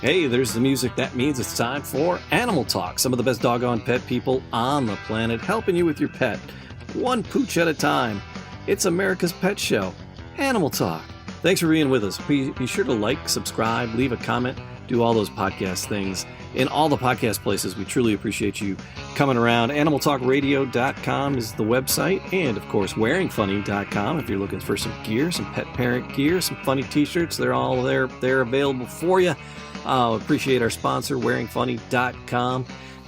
Hey, there's the music. That means it's time for Animal Talk. Some of the best doggone pet people on the planet helping you with your pet, one pooch at a time. It's America's Pet Show, Animal Talk. Thanks for being with us. Be sure to like, subscribe, leave a comment, do all those podcast things in all the podcast places. We truly appreciate you coming around. AnimalTalkRadio.com is the website, and of course WearingFunny.com if you're looking for some gear, some pet parent gear, some funny t-shirts. They're all there. They're available for you. Appreciate our sponsor, WearingFunny.com.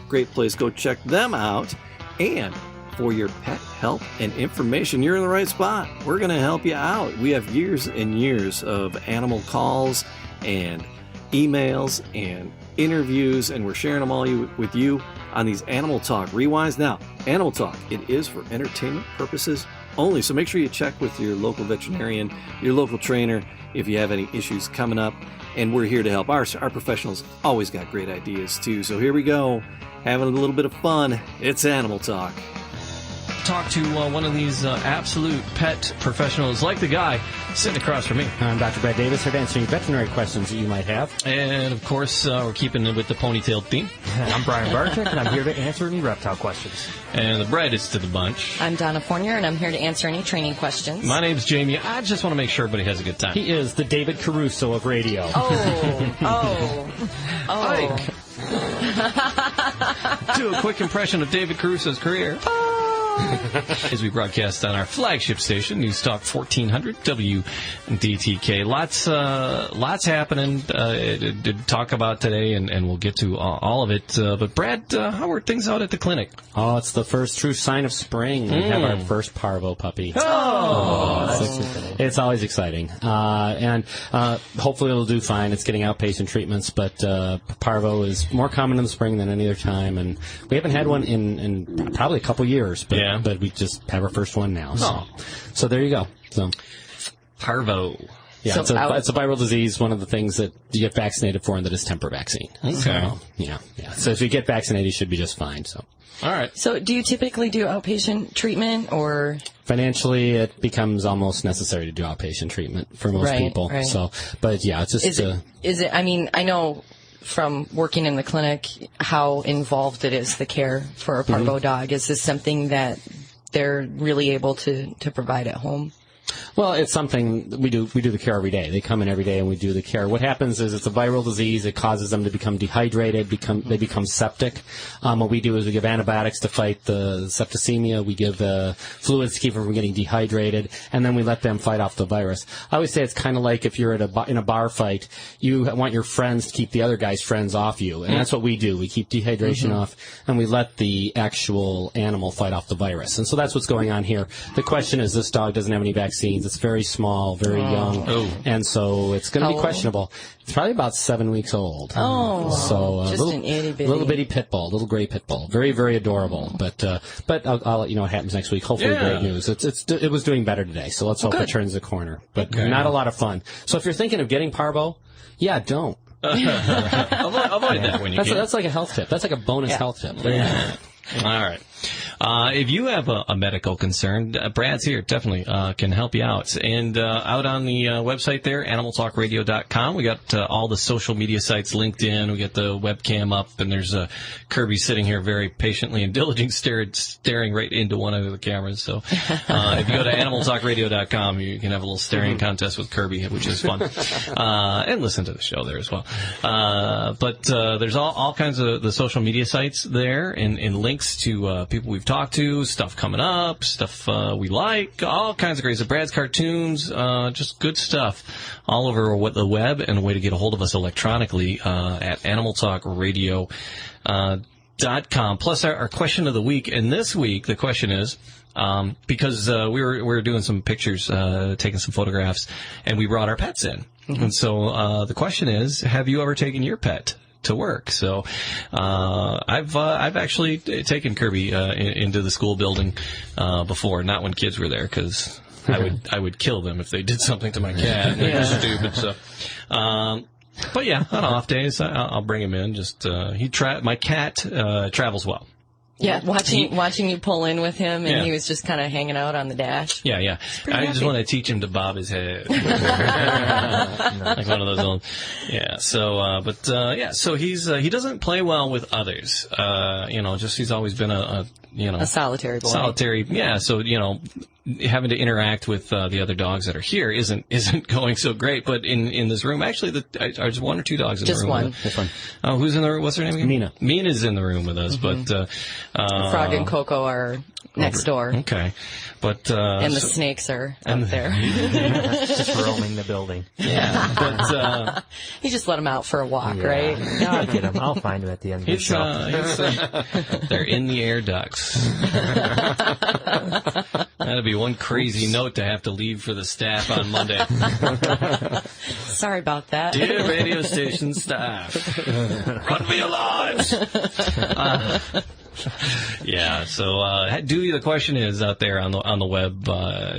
Great place. Go check them out. And for your pet help and information, you're in the right spot. We're going to help you out. We have years and years of animal calls and emails and interviews, and we're sharing them all with you on these Animal Talk Rewinds. Now, Animal Talk, it is for entertainment purposes only, so make sure you check with your local veterinarian, your local trainer, if you have any issues coming up, and we're here to help. Our professionals always got great ideas, too, so here we go, having a little bit of fun. It's Animal Talk. Talk to one of these absolute pet professionals, like the guy sitting across from me. I'm Dr. Brad Davis, here to answer any veterinary questions that you might have. And, of course, we're keeping it with the ponytail theme. I'm Bryan Barczyk, and I'm here to answer any reptile questions. And the Brad is to the bunch. I'm Donna, and I'm here to answer any training questions. My name's Jamie. I just want to make sure everybody has a good time. He is the David Caruso of radio. Do a quick impression of David Caruso's career. As we broadcast on our flagship station, News Talk 1400 WDTK. Lots happening to talk about today, and we'll get to all of it. But Brad, how are things out at the clinic? Oh, it's the first true sign of spring. We have our first Parvo puppy. It's always exciting. And hopefully it'll do fine. It's getting outpatient treatments, but Parvo is more common in the spring than any other time, and we haven't had one in probably a couple years, but we just have our first one now. So there you go. So Parvo. Yeah, so it's a viral disease, one of the things that you get vaccinated for, and that is temper vaccine. Okay. So, yeah. So if you get vaccinated, you should be just fine. So. All right. So do you typically do outpatient treatment, or? Financially, it becomes almost necessary to do outpatient treatment for most people. Right. So, but yeah, it's just. Is it? I mean, I know from working in the clinic how involved it is, the care for a Parvo dog. Is this something that they're really able to provide at home? Well, it's something we do the care every day. They come in every day and we do the care. What happens is it's a viral disease. It causes them to become dehydrated. They become septic. What we do is we give antibiotics to fight the septicemia. We give fluids to keep them from getting dehydrated, and then we let them fight off the virus. I always say it's kind of like if you're in a bar fight, you want your friends to keep the other guy's friends off you, and that's what we do. We keep dehydration off, and we let the actual animal fight off the virus. And so that's what's going on here. The question is, this dog doesn't have any vaccines. It's very small, very young, and so it's going to be questionable. It's probably about 7 weeks old. So just an itty bitty, little bitty pit bull, little gray pit bull, very, very adorable. But I'll let you know what happens next week. Hopefully, great news. It was doing better today, so let's hope it turns the corner. But not a lot of fun. So if you're thinking of getting Parvo, don't. Avoid that when you can. That's like a health tip. That's like a bonus health tip. All right. If you have a medical concern, Brad's here, definitely can help you out. And out on the website there, AnimalTalkRadio.com, we got all the social media sites linked in. We got the webcam up, and there's Kirby sitting here very patiently and diligently staring right into one of the cameras. So if you go to AnimalTalkRadio.com, you can have a little staring contest with Kirby, which is fun. And listen to the show there as well. But there's all kinds of the social media sites there, and links to people we've talked to, stuff coming up, stuff we like, all kinds of great stuff. Brad's cartoons, just good stuff all over the web, and a way to get a hold of us electronically at animaltalkradio.com. Plus our question of the week, and this week the question is, because we were doing some pictures, taking some photographs, and we brought our pets in. And so the question is, have you ever taken your pet to work? So I've actually taken Kirby into the school building before, not when kids were there, because I would kill them if they did something to my cat. They're stupid stuff. But yeah, on off days I'll bring him in. Just my cat travels well. Yeah, watching you pull in with him, and he was just kind of hanging out on the dash. Yeah. I just want to teach him to bob his head. Like one of those old. Yeah. So, so he doesn't play well with others. He's always been a solitary boy. Solitary. Yeah. So, having to interact with the other dogs that are here isn't going so great. But in this room, actually, there's one or two dogs in the room. Just one. Oh, who's in the room? What's her name again? Mina. Mina's in the room with us, but Frog and Coco are next door. Okay, but and the snakes are out there. Just roaming the building. Yeah, but you just let them out for a walk, right? No, I'll get them. I'll find them at the end of the show. They're in the air ducts. That'd be one crazy note to have to leave for the staff on Monday. Sorry about that. Dear radio station staff, run for your lives. The question is out there on the web,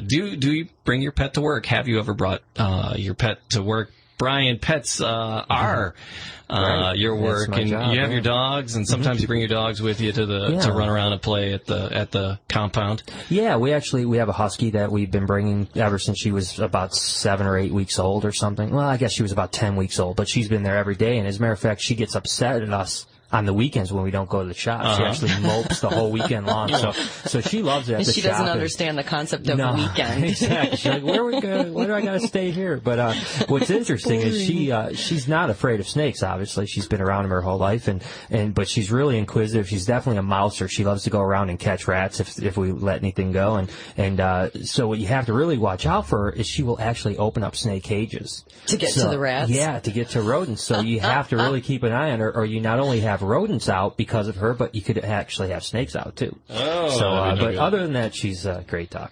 do you bring your pet to work? Have you ever brought your pet to work? Brian, pets are your work, and job, you have your dogs, and sometimes you bring your dogs with you to run around and play at the compound. Yeah, we have a husky that we've been bringing ever since she was about 7 or 8 weeks old or something. Well, I guess she was about 10 weeks old, but she's been there every day, and as a matter of fact, she gets upset at us on the weekends when we don't go to the shop. She actually mopes the whole weekend long. So she loves it at the shop. She doesn't understand the concept of weekend. Exactly. She's like, where do I got to stay here? But what's interesting is she's not afraid of snakes, obviously. She's been around them her whole life, but she's really inquisitive. She's definitely a mouser. She loves to go around and catch rats if we let anything go. And so what you have to really watch out for is she will actually open up snake cages. To get to the rats? Yeah, to get to rodents. So you have to really keep an eye on her, or you not only have rodents out because of her, but you could actually have snakes out too. But other than that, she's a great dog.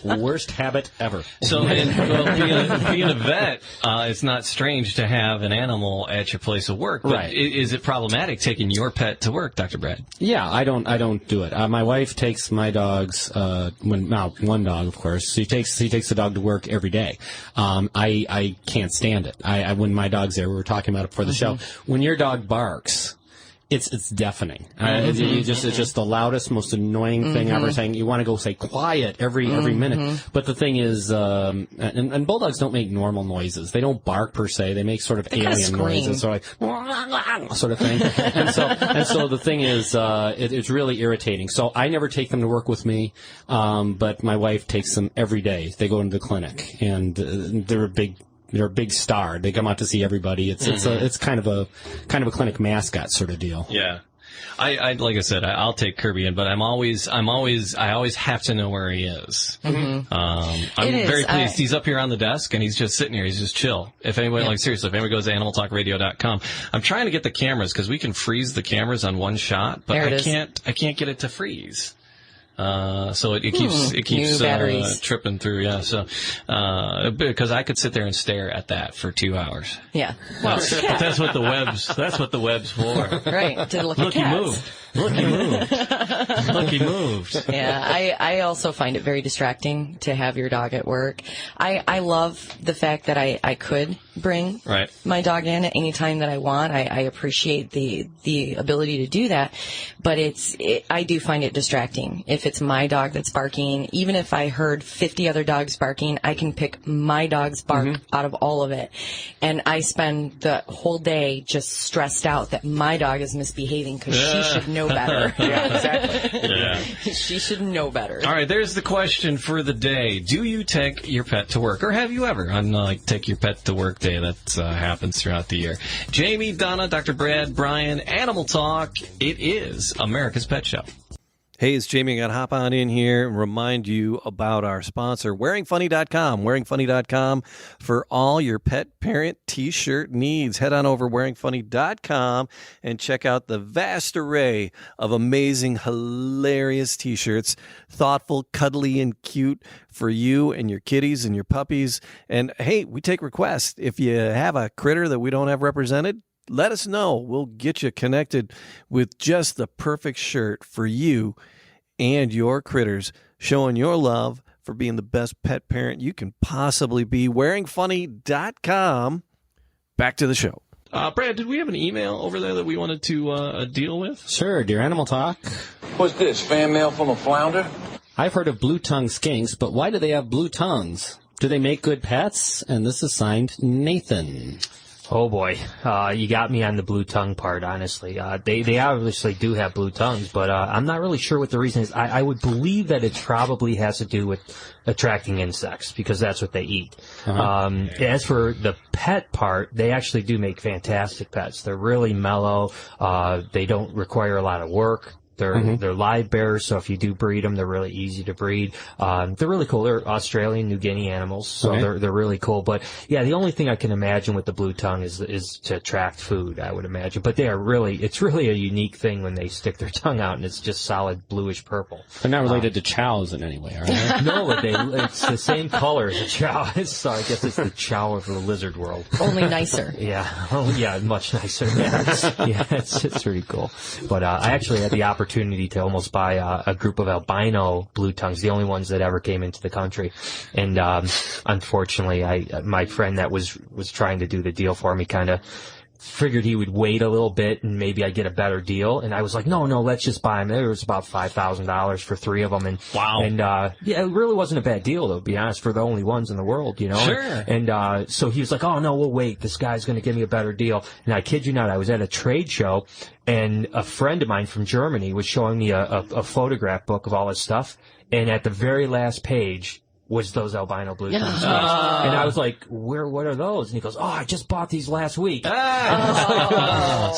Worst habit ever. So, being a vet, it's not strange to have an animal at your place of work. But right. Is it problematic taking your pet to work, Dr. Brad? Yeah, I don't do it. My wife takes my dogs. One dog, of course. She takes the dog to work every day. I can't stand it. When my dog's there, we were talking about it before the show. When your dog barks, it's deafening. It's just the loudest, most annoying thing ever. Saying you want to go say quiet every minute. But the thing is, and bulldogs don't make normal noises. They don't bark per se. They make sort of alien noises, sort of thing. and so the thing is, it's really irritating. So I never take them to work with me, but my wife takes them every day. They go into the clinic, and they're a big star. They come out to see everybody. It's kind of a clinic mascot sort of deal. Yeah. I like I said, I'll take Kirby in, but I always have to know where he is. I'm very pleased. He's up here on the desk, and he's just sitting here. He's just chill. If anybody, seriously, if anybody goes to animaltalkradio.com, I'm trying to get the cameras, because we can freeze the cameras on one shot, but I can't get it to freeze. So it keeps tripping through. Yeah. So, because I could sit there and stare at that for 2 hours. Yeah. Well, but that's what the web's for. Right. To look at he moved. Look, he moved. Yeah. I also find it very distracting to have your dog at work. I love the fact that I could bring my dog in at any time that I want. I appreciate the ability to do that, but I do find it distracting. If it's my dog that's barking, even if I heard 50 other dogs barking, I can pick my dog's bark out of all of it. And I spend the whole day just stressed out that my dog is misbehaving, because she should know better. Yeah, exactly. Yeah. She should know better. All right, there's the question for the day. Do you take your pet to work, or have you ever on take your pet to work day that happens throughout the year? Jamie, Donna, Dr. Brad, Brian, Animal Talk. It is America's Pet Show. Hey, it's Jamie. I got to hop on in here and remind you about our sponsor, wearingfunny.com. Wearingfunny.com for all your pet parent T-shirt needs. Head on over wearingfunny.com and check out the vast array of amazing, hilarious T-shirts. Thoughtful, cuddly, and cute for you and your kitties and your puppies. And hey, we take requests. If you have a critter that we don't have represented, let us know. We'll get you connected with just the perfect shirt for you and your critters, showing your love for being the best pet parent you can possibly be. Wearingfunny.com. Back to the show. Brad, did we have an email over there that we wanted to deal with? Sure, Dear Animal Talk. What's this, fan mail from a flounder? I've heard of blue-tongued skinks, but why do they have blue tongues? Do they make good pets? And this is signed Nathan. Oh boy, you got me on the blue tongue part, honestly. They obviously do have blue tongues, but I'm not really sure what the reason is. I would believe that it probably has to do with attracting insects, because that's what they eat. As for the pet part, they actually do make fantastic pets. They're really mellow. They don't require a lot of work. They're live bearers, so if you do breed them, they're really easy to breed. They're really cool. They're Australian, New Guinea animals, so they're really cool. But yeah, the only thing I can imagine with the blue tongue is to attract food, I would imagine. But it's really a unique thing when they stick their tongue out and it's just solid bluish purple. They're not related to chows in any way, are they? No, but it's the same color as a chow. So I guess it's the chow of the lizard world. Only nicer. Yeah, much nicer. Yeah, it's pretty cool. But I actually had the opportunity to almost buy a group of albino blue tongues, the only ones that ever came into the country. And unfortunately, my friend that was trying to do the deal for me kind of figured he would wait a little bit and maybe I'd get a better deal. And I was like, no, let's just buy them. It was about $5,000 for 3 of them. And, wow. And, yeah, it really wasn't a bad deal, though, to be honest, for the only ones in the world, you know? Sure. And, so he was like, oh, no, we'll wait. This guy's going to give me a better deal. And I kid you not, I was at a trade show and a friend of mine from Germany was showing me a photograph book of all his stuff. And at the very last page was those albino blue tongues. And I was like, what are those? And he goes, I just bought these last week. But I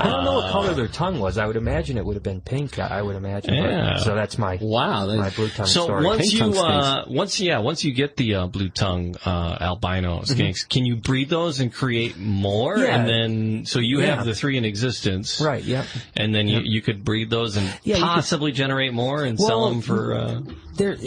don't know what color their tongue was. I would imagine it would have been pink, I would imagine. Yeah. But, so that's my blue tongue story. So once you get the blue tongue albino skinks, can you breed those and create more? Yeah. And then, so you have the 3 in existence. Right, yeah. And then you could breed those and possibly generate more and sell them for a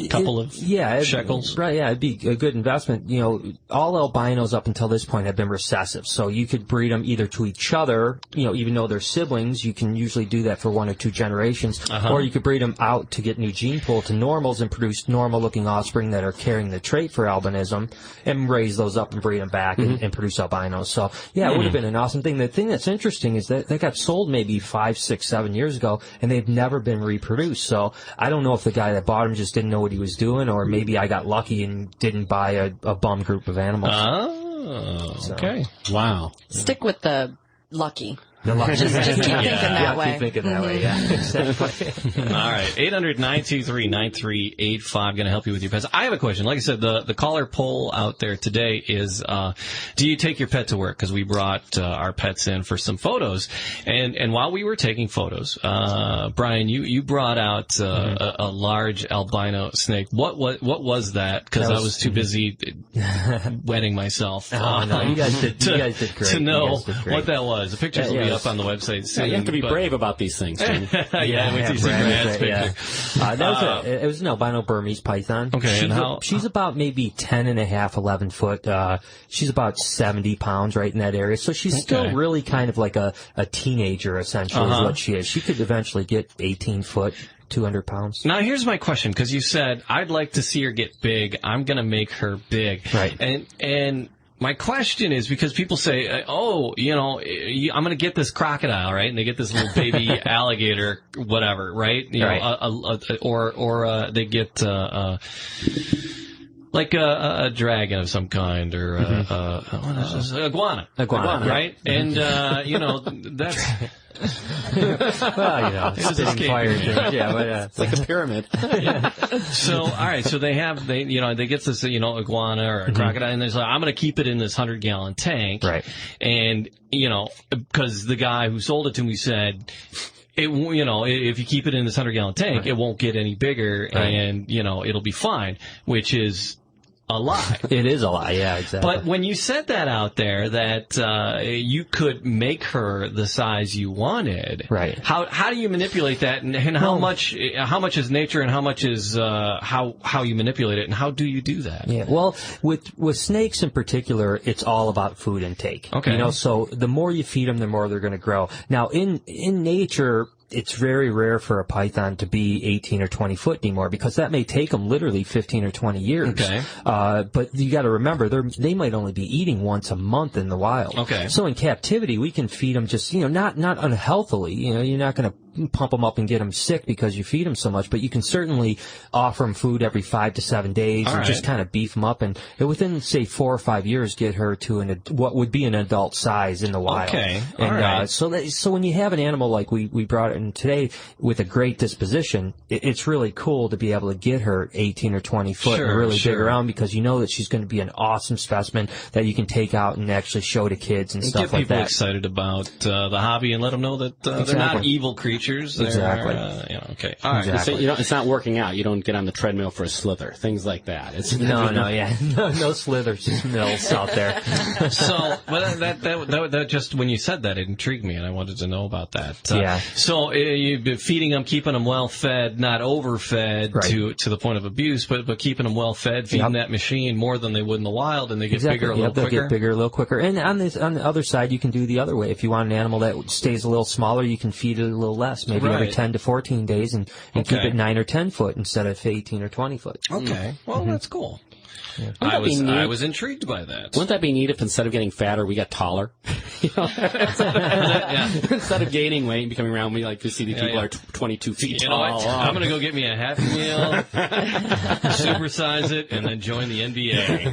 couple of shekels. Right, yeah, it'd be a good investment. You know, all albinos up until this point have been recessive, so you could breed them either to each other, you know, even though they're siblings, you can usually do that for 1 or 2 generations, or you could breed them out to get new gene pool to normals and produce normal-looking offspring that are carrying the trait for albinism, and raise those up and breed them back and produce albinos. So, yeah, it would have been an awesome thing. The thing that's interesting is that they got sold maybe 5, 6, 7 years ago, and they've never been reproduced. So, I don't know if the guy that bought them just didn't know what he was doing, or maybe I got lucky and didn't buy a bum group of animals. Oh, okay. Wow. Stick with the lucky. Just keep thinking that way. Keep thinking that way, yeah. Exactly. All right. 800-923-9385. Going to help you with your pets. I have a question. Like I said, the caller poll out there today is, do you take your pet to work? Because we brought our pets in for some photos. And while we were taking photos, Bryan, you brought out a large albino snake. What was that? Because I was too busy wetting myself. No, you guys did great. To know what that was. The pictures will be up on the the website soon. You have to be brave about these things, Jim. Yeah, with Brad's picture. It was an albino Burmese python. Okay, she's about maybe 10 and a half, 11 foot. She's about 70 pounds right in that area. So she's still really kind of like a teenager, essentially, is what she is. She could eventually get 18 foot. 200 pounds. Now, here's my question, because you said, I'd like to see her get big. I'm going to make her big. Right. And my question is, because people say, I'm going to get this crocodile, right? And they get this little baby alligator, whatever, right? Or they get, like a dragon of some kind, or iguana, right? And, that's... spitting fire things. Yeah, but it's like a pyramid. So, all right. So they get this, iguana or a crocodile, and they're like, I'm going to keep it in this 100-gallon tank, right? And because the guy who sold it to me said, if you keep it in this 100-gallon tank, it won't get any bigger, and it'll be fine, which is a lie. It is a lie, yeah, exactly. But when you said that out there, that you could make her the size you wanted, right? How do you manipulate that, and how much is nature, and how much is how you manipulate it, and how do you do that? Yeah, well, with snakes in particular, it's all about food intake. Okay, so the more you feed them, the more they're going to grow. Now, in nature, it's very rare for a python to be 18 or 20 foot anymore, because that may take them literally 15 or 20 years. Okay. But you got to remember, they might only be eating once a month in the wild. Okay. So in captivity, we can feed them just, not unhealthily. You're not going to pump them up and get them sick because you feed them so much, but you can certainly offer them food every 5 to 7 days and just kind of beef them up, and within, say, 4 or 5 years, get her to what would be an adult size in the wild. Okay. And so when you have an animal like we brought in today with a great disposition, it's really cool to be able to get her 18 or 20 foot and really dig around, because you know that she's going to be an awesome specimen that you can take out and actually show to kids and stuff like that. Get people excited about the hobby and let them know that they're not evil creatures. Exactly. Okay. All right. Exactly. So, it's not working out. You don't get on the treadmill for a slither. Things like that. No slithers, just mills out there. So, but that just when you said that, it intrigued me, and I wanted to know about that. So you've been feeding them, keeping them well fed, not overfed to the point of abuse, but keeping them well fed, feeding that machine more than they would in the wild, and they get bigger a little quicker. They'll get bigger a little quicker. And on the other side, you can do the other way. If you want an animal that stays a little smaller, you can feed it a little less, maybe every 10 to 14 days, and keep it 9 or 10 foot instead of 18 or 20 foot. Okay. Well, that's cool. Yeah. I was intrigued by that. Wouldn't that be neat if instead of getting fatter, we got taller? Instead of gaining weight and becoming round, we see these people are 22 feet tall. I'm going to go get me a Happy Meal, supersize it, and then join the NBA.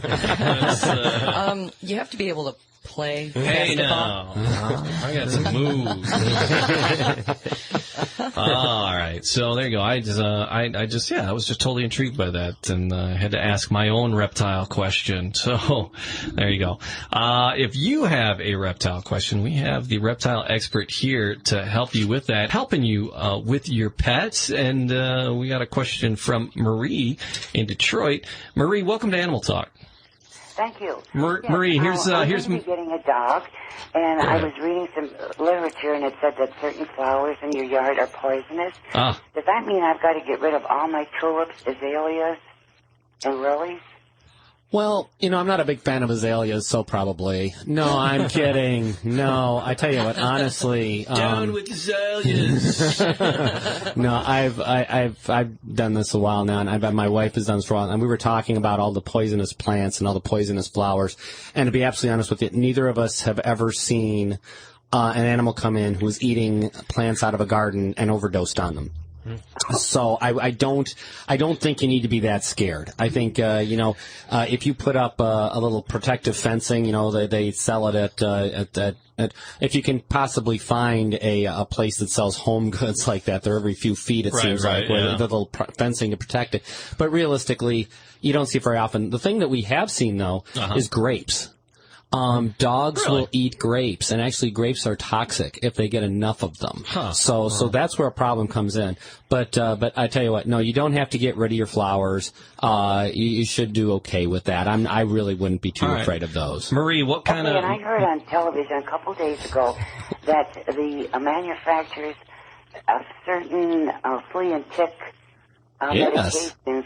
You have to be able to play basketball. I got some moves. All right, so there you go. I was just totally intrigued by that, and had to ask my own reptile question. So there you go. If you have a reptile question, we have the reptile expert here to help you with that, helping you with your pets. And we got a question from Marie in Detroit. Marie, welcome to Animal Talk. Thank you. Marie, here's I'm getting a dog, and I was reading some literature, and it said that certain flowers in your yard are poisonous. Does that mean I've got to get rid of all my tulips, azaleas, and lilies? Well, I'm not a big fan of azaleas, so probably. No, I'm kidding. No, I tell you what, honestly. Down with azaleas. No, I've done this a while now, and my wife has done this for a while, and we were talking about all the poisonous plants and all the poisonous flowers. And to be absolutely honest with you, neither of us have ever seen an animal come in who was eating plants out of a garden and overdosed on them. So I don't think you need to be that scared. I think if you put up a little protective fencing, they sell it at if you can possibly find a place that sells home goods like that, they're every few feet seems like with the little fencing to protect it. But realistically, you don't see it very often. The thing that we have seen though is grapes. Dogs will eat grapes, and actually grapes are toxic if they get enough of them. So that's where a problem comes in. But I tell you what, no, you don't have to get rid of your flowers. You should do okay with that. I really wouldn't be too afraid of those. Marie, what kind of... And I heard on television a couple of days ago that the manufacturers of certain flea and tick medications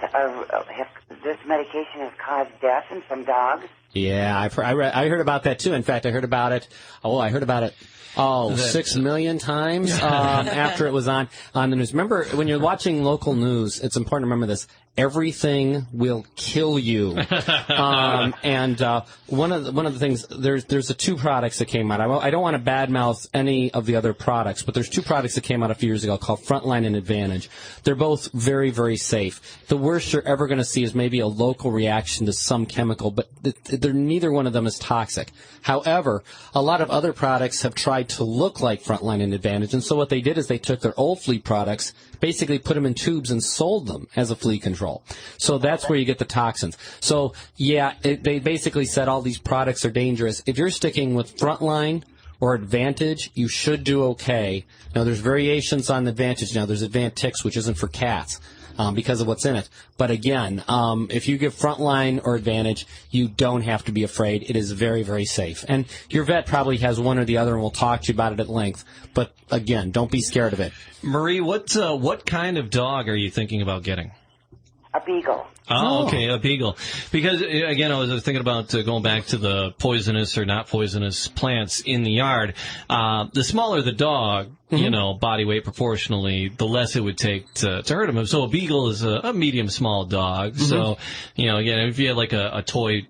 this medication has caused death in some dogs. Yeah, I heard about that too. In fact, I heard about it 6 million times after it was on the news. Remember, when you're watching local news, it's important to remember this. Everything will kill you. And one of the things, there's the two products that came out. I don't want to badmouth any of the other products, but there's two products that came out a few years ago called Frontline and Advantage. They're both very, very safe. The worst you're ever going to see is maybe a local reaction to some chemical, but neither one of them is toxic. However, a lot of other products have tried to look like Frontline and Advantage, and so what they did is they took their old flea products, basically put them in tubes and sold them as a flea control. So that's where you get the toxins. So, they basically said all these products are dangerous. If you're sticking with Frontline or Advantage, you should do okay. Now, there's variations on Advantage. Now, there's Advantix, which isn't for cats because of what's in it. But again, if you give Frontline or Advantage, you don't have to be afraid. It is very, very safe. And your vet probably has one or the other, and we'll talk to you about it at length. But again, don't be scared of it. Marie, what kind of dog are you thinking about getting? A A beagle. Oh, okay, a beagle. Because, again, I was thinking about going back to the poisonous or not poisonous plants in the yard. The smaller the dog, you know, body weight proportionally, the less it would take to hurt him. So a beagle is a medium small dog. So, you know, again, if you had like a toy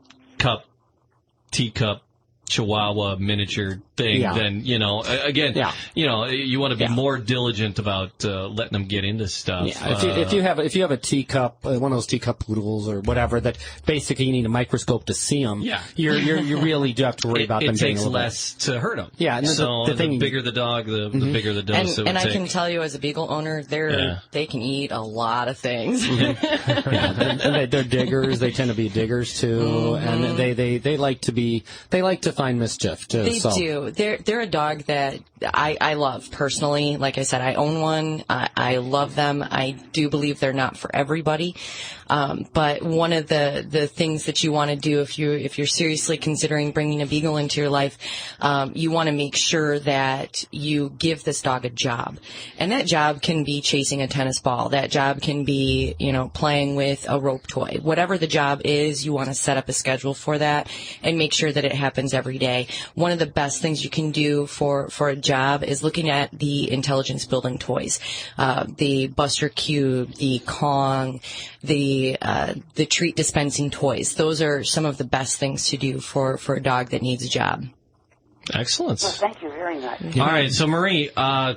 teacup, Chihuahua miniature thing, then, you know, again, you know, you want to be more diligent about letting them get into stuff. Yeah. If you have a teacup, one of those teacup poodles or whatever, that basically you need a microscope to see them. Yeah. You really do have to worry about them. It takes less to hurt them. Yeah. And so the bigger the dog, the bigger the dose. And I can tell you, as a beagle owner, they can eat a lot of things. And they're diggers. They tend to be diggers too, and they like to find mischief too. They do. They're a dog that I love personally. Like I said, I own one. I love them. I do believe they're not for everybody. But one of the things that you want to do if you're seriously considering bringing a beagle into your life, you want to make sure that you give this dog a job. And that job can be chasing a tennis ball. That job can be, you know, playing with a rope toy. Whatever the job is, you want to set up a schedule for that and make sure that it happens every day. One of the best things you can do for a job is looking at the intelligence building toys. The Buster Cube, the Kong, the treat dispensing toys. Those are some of the best things to do for a dog that needs a job. Excellent. Well, thank you very much. All right, so Marie,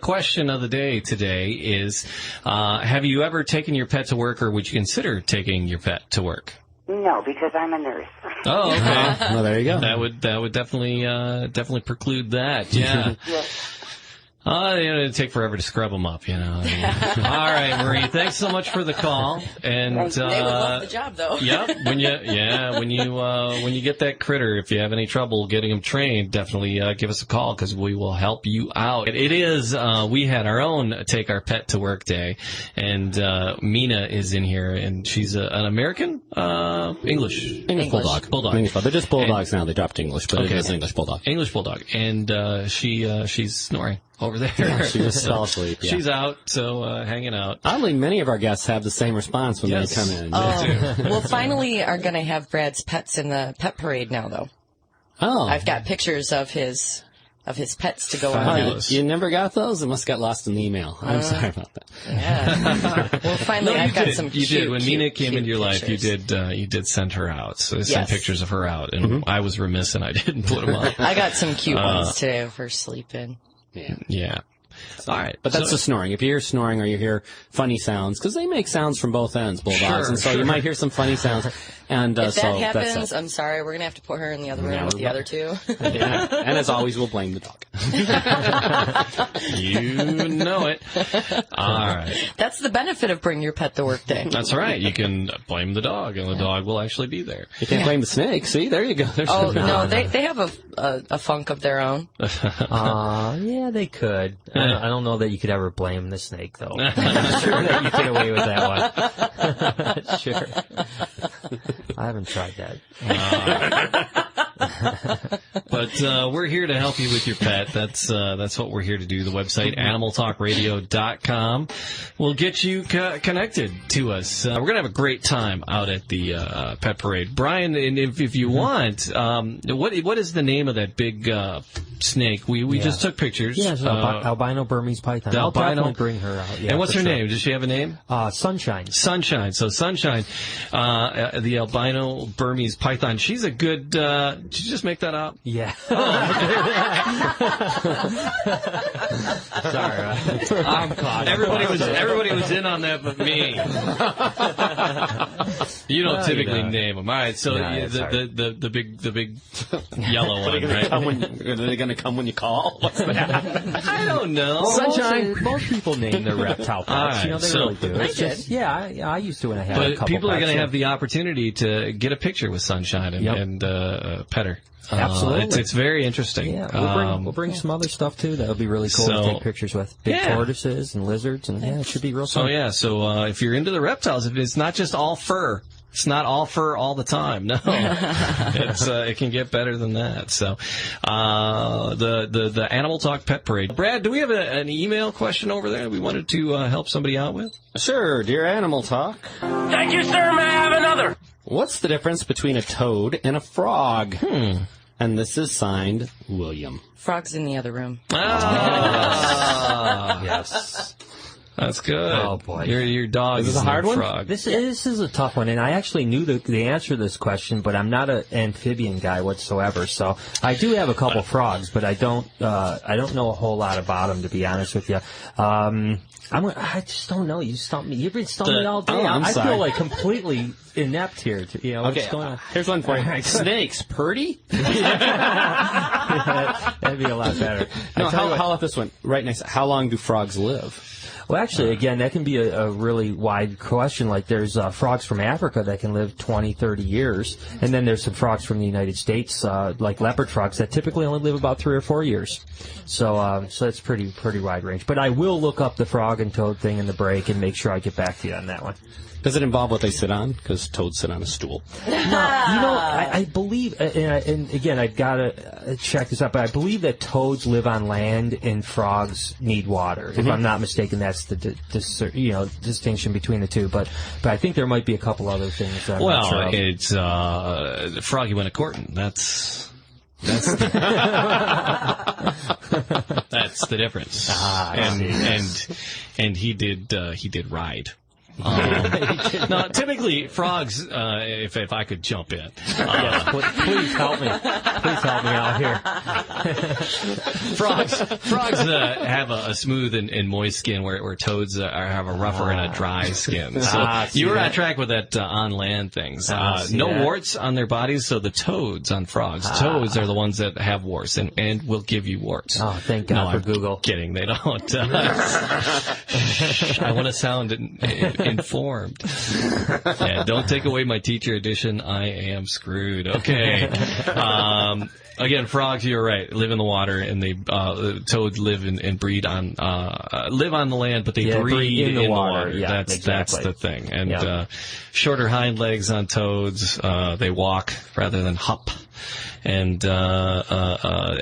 question of the day today is, have you ever taken your pet to work, or would you consider taking your pet to work? No, because I'm a nurse. Oh, okay. Well, there you go. That would definitely preclude that. Yeah. Yes. It'd take forever to scrub them up, you know. All right, Marie, thanks so much for the call. And they would love the job, though. Yep. When you get that critter, if you have any trouble getting them trained, definitely give us a call, because we will help you out. It is we had our own Take Our Pet to Work day, and Mina is in here, and she's an American English bulldog. English bulldog. They're just bulldogs now. They dropped English, but it is an English bulldog. English bulldog, and she's snoring over there. Yeah, she just fell asleep. Yeah. She's out, so hanging out. Oddly, many of our guests have the same response when they come in. We'll finally are going to have Brad's pets in the pet parade now, though. Oh. I've got pictures of his pets to go on. You never got those? It must have got lost in the email. I'm sorry about that. Yeah. Well, finally, I've got some You cute, did. When Mina came into your life, you pictures. did send her out. So send pictures of her out, and I was remiss and I didn't put them up. I got some cute ones today for sleeping. Yeah. All right. But that's the snoring. If you hear snoring or you hear funny sounds, because they make sounds from both ends, bulldogs, and so you might hear some funny sounds. And if that happens, I'm sorry. We're going to have to put her in the other room with the other two. And as always, we'll blame the dog. You know it. All right. That's the benefit of Bring Your Pet to Work Day. That's right. You can blame the dog, and the dog will actually be there. You can't blame the snake. See, there you go. No, they have a funk of their own. Yeah, they could. I don't know that you could ever blame the snake, though. I'm sure that you get away with that one. Sure. I haven't tried that. But we're here to help you with your pet. That's what we're here to do. The website, animaltalkradio.com, will get you connected to us. We're going to have a great time out at the pet parade. Brian, and if you want, what is the name of that big snake? We just took pictures. Yeah, albino Burmese python. I'll definitely bring her out. Yeah, and what's her name? Does she have a name? Sunshine. Sunshine. So Sunshine, the albino Burmese python. She's a good. Did you just make that up? Yeah. Sorry. I'm caught. Everybody was in on that but me. You don't typically name them. All right. So the big yellow one, right? Are they going to come when you call? What's that? I don't know. Sunshine. Most people name their reptile pets. Right, they really do. I did. I used to when I had a couple. But people are going to have the opportunity to get a picture with Sunshine and pet her. Absolutely. It's very interesting. Yeah, we'll bring some other stuff, too. That'll be really cool to take pictures with. Big tortoises and lizards, and it should be real fun. So if you're into the reptiles, if it's not just all fur, It's not all fur all the time. No, it can get better than that. So, the Animal Talk Pet Parade. Brad, do we have an email question over there we wanted to help somebody out with? Sure, dear Animal Talk. Thank you, sir. May I have another? What's the difference between a toad and a frog? And this is signed William. Frog's in the other room. Yes. That's good. Oh, boy. Your dog is a hard one? frog. This is a tough one, and I actually knew the answer to this question, but I'm not an amphibian guy whatsoever. So I do have a couple frogs, but I don't know a whole lot about them, to be honest with you. I just don't know. You stumped me. You've been stumping me all day. I'm I sorry. feel like completely inept here. What's going on? Here's one for you. Snakes, Purdy? That'd be a lot better. No, how about this one? Right next. How long do frogs live? Well, actually, again, that can be a really wide question. Like, there's frogs from Africa that can live 20, 30 years. And then there's some frogs from the United States, like leopard frogs, that typically only live about 3 or 4 years. So that's pretty wide range. But I will look up the frog and toad thing in the break and make sure I get back to you on that one. Does it involve what they sit on? Because toads sit on a stool. No, I believe, and again, I've got to check this out, but I believe that toads live on land and frogs need water. If I'm not mistaken, that's the distinction between the two. But I think there might be a couple other things. That I'm not sure of. It's froggy went a courting. That's the difference. And he did ride. No, typically frogs. If I could jump in, yes, please help me. Please help me out here. Frogs have a smooth and moist skin, where toads have a rougher and a dry skin. So you were on track with that on land things. No warts on their bodies. So the toads on frogs, toads are the ones that have warts and will give you warts. Oh, thank God for Google. Kidding, they don't. I want to sound informed. Yeah, don't take away my teacher edition. I am screwed. Okay. Again, frogs, you're right, live in the water, and they toads live and breed on live on the land, but they breed in the water. Yeah, that's the thing. And shorter hind legs on toads. They walk rather than hop. And the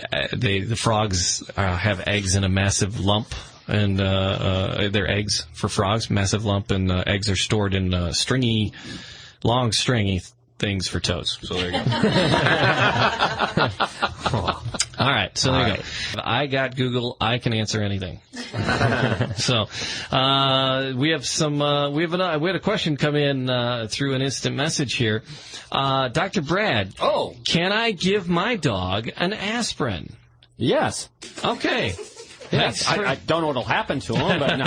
frogs have eggs in a massive lump. And they're eggs for frogs, massive lump, and eggs are stored in long stringy things for toads. So there you go. All right, so there you go. I got Google. I can answer anything. So we have we had a question come in through an instant message here. Dr. Brad. Oh, can I give my dog an aspirin? Yes. Okay. Yes, I don't know what'll happen to them, but no,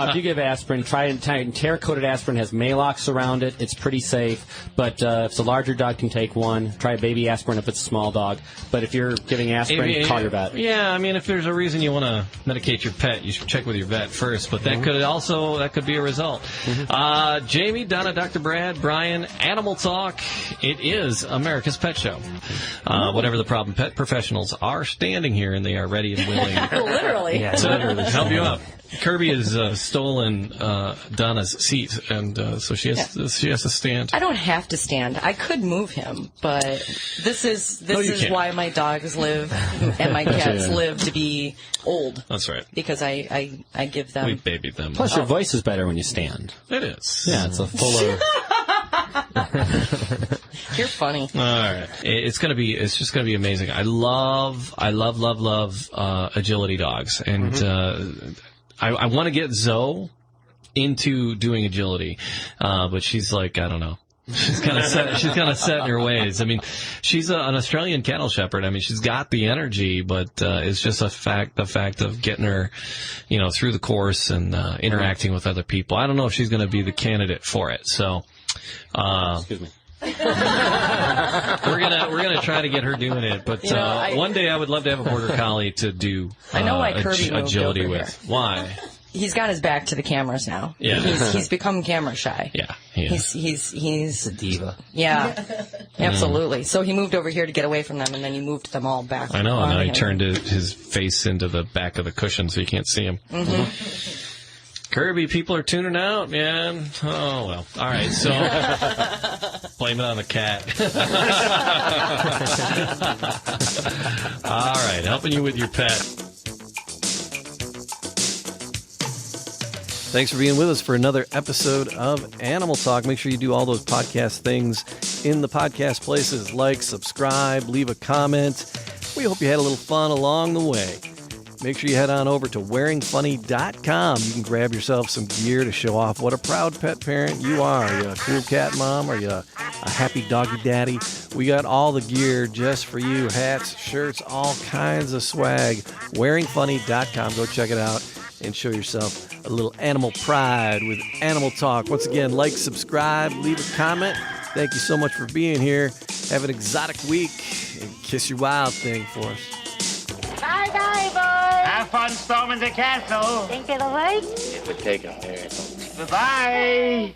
if you give aspirin, tear-coated aspirin has Maalox around it. It's pretty safe, but if it's a larger dog, can take one. Try a baby aspirin if it's a small dog. But if you're giving aspirin, call your vet. Yeah, I mean, if there's a reason you want to medicate your pet, you should check with your vet first, but that could be a result. Jamie, Donna, Dr. Brad, Bryan, Animal Talk. It is America's Pet Show. Whatever the problem, pet professionals are standing here, and they are ready and willing. Literally. Yeah, to help you out. Kirby has stolen Donna's seat, and so she has to stand. I don't have to stand. I could move him, but this is why my dogs live and my cats live to be old. That's right. Because I give them. We babied them. Plus, your voice is better when you stand. It is. Yeah, it's a fuller. You're funny. All right, it's just gonna be amazing. I love agility dogs, and I want to get Zoe into doing agility, but she's like, I don't know. She's kind of set in her ways. I mean, she's an Australian cattle shepherd. I mean, she's got the energy, but it's just the fact of getting her, through the course and interacting with other people. I don't know if she's going to be the candidate for it. So, excuse me. we're gonna try to get her doing it, but one day I would love to have a border collie to do agility with. Why? He's got his back to the cameras now. Yeah, he's become camera shy. Yeah, he's a diva. Yeah, absolutely. So he moved over here to get away from them, and then you moved them all back. I know. And now he turned his face into the back of the cushion, so you can't see him. Kirby, people are tuning out, man. Oh, well. All right, so blame it on the cat. All right, helping you with your pet. Thanks for being with us for another episode of Animal Talk. Make sure you do all those podcast things in the podcast places. Like, subscribe, leave a comment. We hope you had a little fun along the way. Make sure you head on over to wearingfunny.com. You can grab yourself some gear to show off what a proud pet parent you are. Are you a cool cat mom? Are you a happy doggy daddy? We got all the gear just for you. Hats, shirts, all kinds of swag. Wearingfunny.com. Go check it out and show yourself a little animal pride with Animal Talk. Once again, like, subscribe, leave a comment. Thank you so much for being here. Have an exotic week and kiss your wild thing for us. Bye-bye, boys. Have fun storming the castle. Think it'll work? It would take a miracle. Bye-bye.